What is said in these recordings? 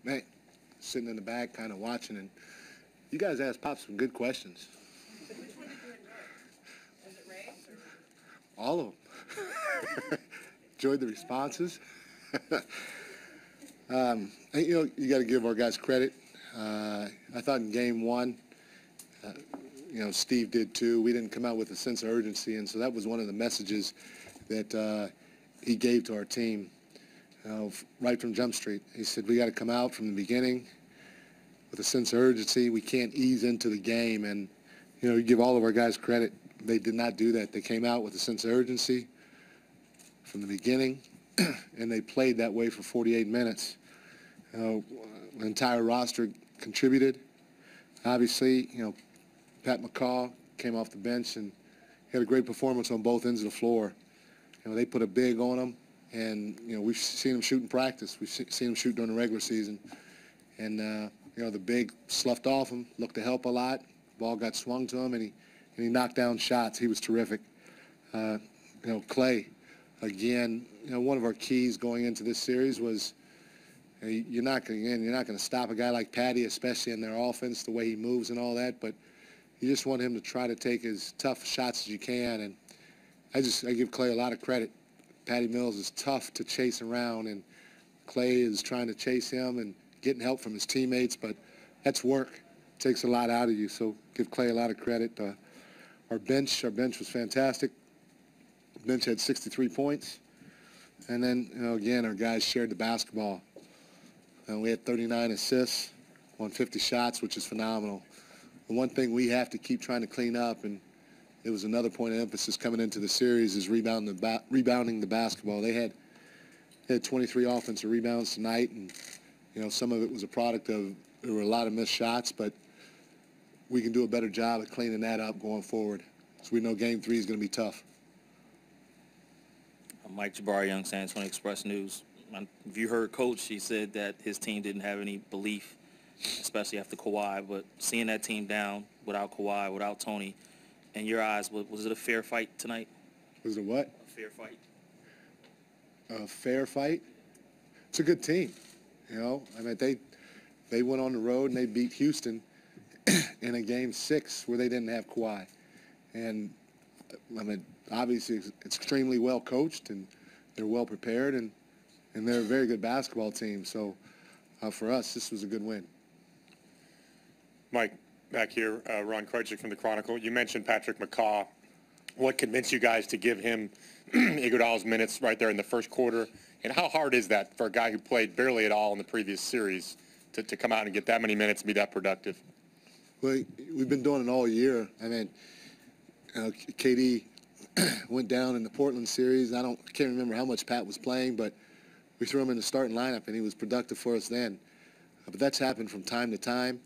Man, sitting in the back kind of watching, and you guys asked Pop some good questions. Which one did you enjoy? Was it Ray? All of them. Enjoyed the responses. You got to give our guys credit. I thought in game one, Steve did too. We didn't come out with a sense of urgency, and so that was one of the messages that he gave to our team right from Jump Street. He said, we got to come out from the beginning with a sense of urgency. We can't ease into the game, and you give all of our guys credit. They did not do that. They came out with a sense of urgency from the beginning, and they played that way for 48 minutes. The entire roster contributed. Obviously, Pat McCaw came off the bench and had a great performance on both ends of the floor. They put a big on them, and we've seen him shoot in practice. We've seen him shoot during the regular season, and the big sloughed off him, looked to help a lot. Ball got swung to him, and he knocked down shots. He was terrific. Clay, again, one of our keys going into this series was you're not going to stop a guy like Patty, especially in their offense, the way he moves and all that, but you just want him to try to take as tough shots as you can, and I give Clay a lot of credit. Patty Mills is tough to chase around, and Clay is trying to chase him and getting help from his teammates, but that's work. It takes a lot out of you, so give Clay a lot of credit. Our bench was fantastic. The bench had 63 points, and then again our guys shared the basketball. We had 39 assists on 50 shots, which is phenomenal. The one thing we have to keep trying to clean up, and it was another point of emphasis coming into the series, is rebounding the basketball. They had 23 offensive rebounds tonight, and some of it was a product of there were a lot of missed shots, but we can do a better job of cleaning that up going forward. So we know Game 3 is going to be tough. Mike Jabari, Young San Antonio Express News. If you heard Coach, he said that his team didn't have any belief, especially after Kawhi, but seeing that team down without Kawhi, without Tony, in your eyes, was it a fair fight tonight? Was it what? A fair fight. A fair fight? It's a good team. They went on the road and they beat Houston in a Game 6 where they didn't have Kawhi. And, obviously it's extremely well coached, and they're well prepared, and they're a very good basketball team. So for us, this was a good win. Mike, back here, Ron Krejcik from the Chronicle. You mentioned Patrick McCaw. What convinced you guys to give him Iguodala's minutes right there in the first quarter? And how hard is that for a guy who played barely at all in the previous series to come out and get that many minutes and be that productive? Well, we've been doing it all year. KD went down in the Portland series. I can't remember how much Pat was playing, but we threw him in the starting lineup, and he was productive for us then. But that's happened from time to time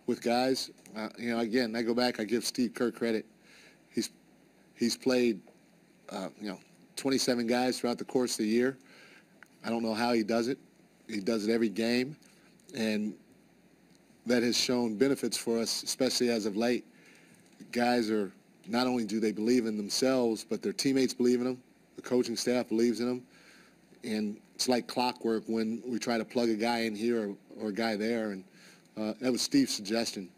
with guys. Again, I go back, I give Steve Kerr credit. He's played, 27 guys throughout the course of the year. I don't know how he does it. He does it every game, and that has shown benefits for us, especially as of late. Guys are, not only do they believe in themselves, but their teammates believe in them. The coaching staff believes in them. And it's like clockwork when we try to plug a guy in here or a guy there. And that was Steve's suggestion.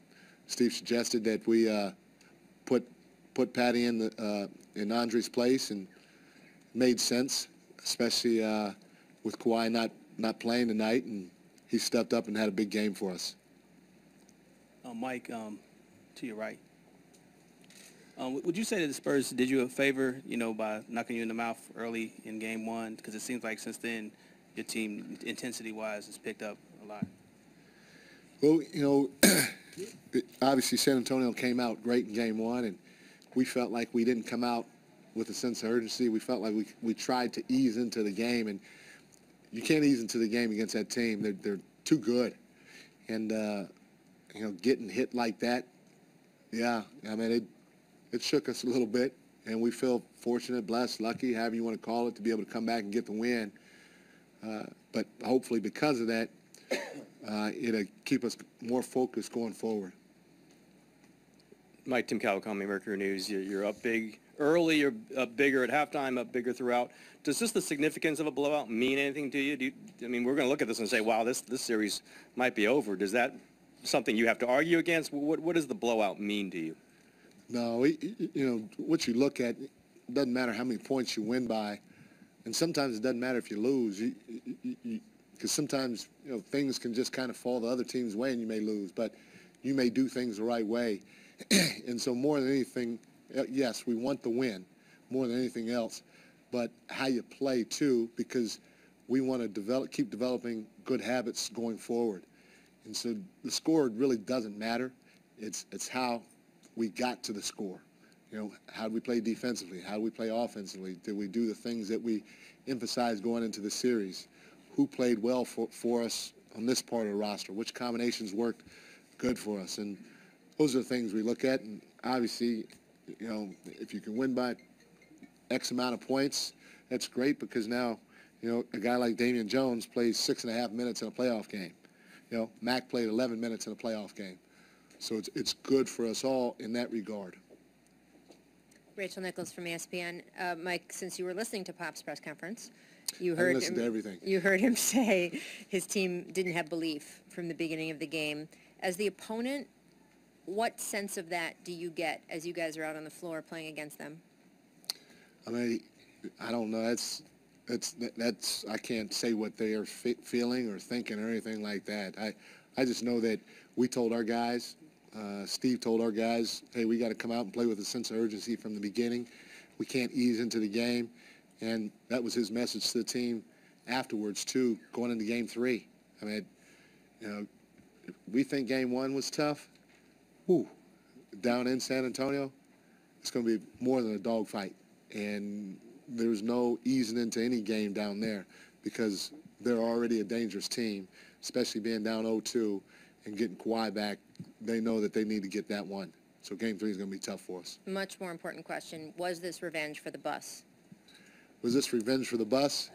Steve suggested that we put Patty in Andre's place, and it made sense, especially with Kawhi not playing tonight, and he stepped up and had a big game for us. Mike, to your right. Would you say that the Spurs did you a favor, by knocking you in the mouth early in Game 1? Because it seems like since then your team, intensity-wise, has picked up a lot. Well, obviously San Antonio came out great in Game 1, and we felt like we didn't come out with a sense of urgency. We felt like we tried to ease into the game, and you can't ease into the game against that team. They're too good. And, getting hit like that, yeah, it shook us a little bit, and we feel fortunate, blessed, lucky, however you want to call it, to be able to come back and get the win. But hopefully because of that, it'll keep us more focused going forward. Mike, Tim Kawakami, Mercury News. You're up big early, or up bigger at halftime, up bigger throughout. Does just the significance of a blowout mean anything to you? I mean, we're going to look at this and say, wow, this series might be over. Does that something you have to argue against? What does the blowout mean to you? No, what you look at, it doesn't matter how many points you win by, and sometimes it doesn't matter if you lose, because sometimes things can just kind of fall the other team's way and you may lose, but you may do things the right way. And so more than anything, yes, we want the win more than anything else, but how you play too, because we want to keep developing good habits going forward. And so the score really doesn't matter. It's how we got to the score. How did we play defensively? How did we play offensively? Did we do the things that we emphasized going into the series? Who played well for us on this part of the roster? Which combinations worked good for us? And those are the things we look at. And obviously, if you can win by X amount of points, that's great, because now, a guy like Damian Jones plays 6.5 minutes in a playoff game. Mac played 11 minutes in a playoff game. So it's good for us all in that regard. Rachel Nichols from ESPN. Mike, since you were listening to Pop's press conference, you heard listen to everything. You heard him say his team didn't have belief from the beginning of the game. As the opponent, what sense of that do you get as you guys are out on the floor playing against them? I mean, I don't know. That's I can't say what they are feeling or thinking or anything like that. I just know that we told our guys, Steve told our guys, hey, we got to come out and play with a sense of urgency from the beginning. We can't ease into the game. And that was his message to the team afterwards, too, going into Game 3. I mean, we think Game 1 was tough. Whew, down in San Antonio, it's going to be more than a dogfight. And there's no easing into any game down there, because they're already a dangerous team, especially being down 0-2 and getting Kawhi back. They know that they need to get that one. So Game 3 is going to be tough for us. Much more important question, was this revenge for the bus? Was this revenge for the bus?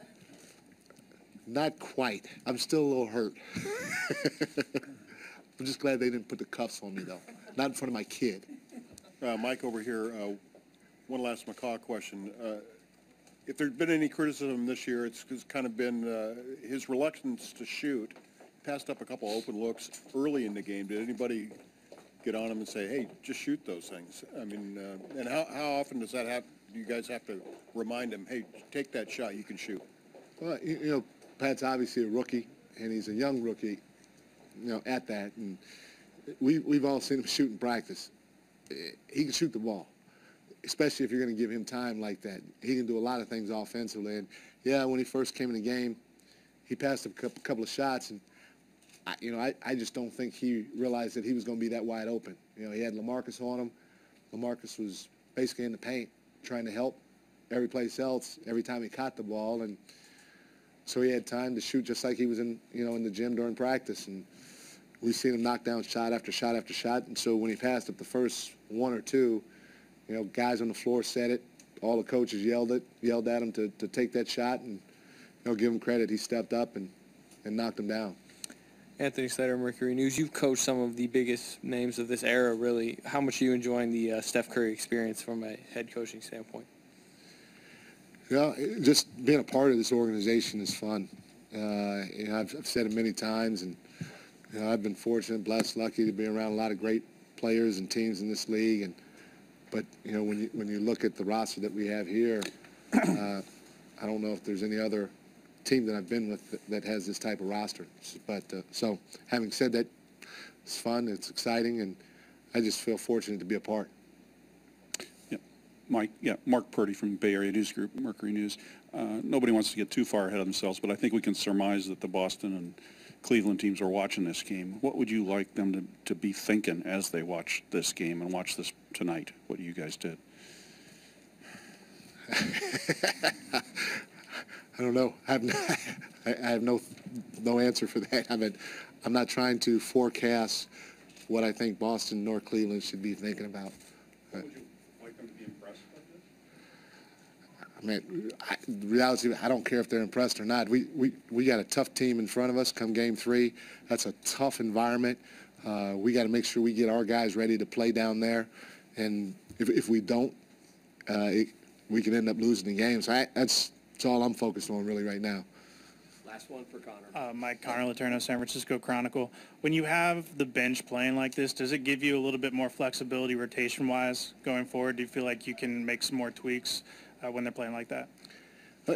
Not quite. I'm still a little hurt. I'm just glad they didn't put the cuffs on me, though. Not in front of my kid. Mike over here, one last McCaw question. If there's been any criticism this year, it's kind of been his reluctance to shoot. Passed up a couple open looks early in the game. Did anybody get on him and say, hey, just shoot those things? I mean, and how often does that happen? Do you guys have to remind him, hey, take that shot, you can shoot? Well, Pat's obviously a rookie, and he's a young rookie, at that. And we've all seen him shoot in practice. He can shoot the ball, especially if you're going to give him time like that. He can do a lot of things offensively. And, yeah, when he first came in the game, he passed a couple of shots, and I just don't think he realized that he was going to be that wide open. He had LaMarcus on him. LaMarcus was basically in the paint trying to help every place else every time he caught the ball, and so he had time to shoot just like he was in the gym during practice. And we've seen him knock down shot after shot after shot. And so when he passed up the first one or two, guys on the floor said it. All the coaches yelled at him to take that shot, and give him credit. He stepped up and knocked him down. Anthony Slater, Mercury News. You've coached some of the biggest names of this era, really. How much are you enjoying the Steph Curry experience from a head coaching standpoint? Just being a part of this organization is fun. I've said it many times, and I've been fortunate, blessed, lucky to be around a lot of great players and teams in this league. But when you look at the roster that we have here, I don't know if there's any other team that I've been with that has this type of roster. But so having said that, it's fun, it's exciting, and I just feel fortunate to be a part. Mike, Mark Purdy from Bay Area News Group, Mercury News. Nobody wants to get too far ahead of themselves, but I think we can surmise that the Boston and Cleveland teams are watching this game. What would you like them to be thinking as they watch this game and watch this tonight, what you guys did? I don't know. I have no answer for that. I'm not trying to forecast what I think Boston nor Cleveland should be thinking about. Would you like them to be impressed with this? The reality, I don't care if they're impressed or not. We got a tough team in front of us come Game 3. That's a tough environment. We got to make sure we get our guys ready to play down there. And if we don't, we can end up losing the game. So that's all I'm focused on really right now. Last one for Connor. Mike Connor Letourneau, San Francisco Chronicle. When you have the bench playing like this, does it give you a little bit more flexibility rotation-wise going forward? Do you feel like you can make some more tweaks when they're playing like that?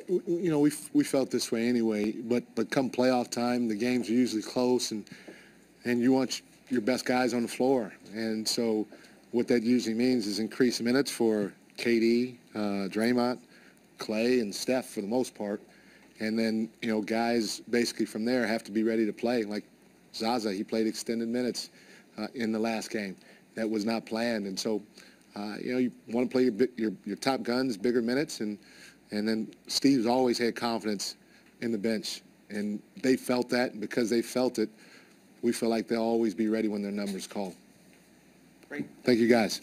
You know, we felt this way anyway, but come playoff time, the games are usually close, and you want your best guys on the floor. And so what that usually means is increased minutes for KD, Draymond, Clay, and Steph for the most part. And then, you know, guys basically from there have to be ready to play. Like Zaza, he played extended minutes in the last game. That was not planned. And so, you know, you want to play your top guns, bigger minutes. And then Steve's always had confidence in the bench. And they felt that. And because they felt it, we feel like they'll always be ready when their number's called. Great. Thank you, guys.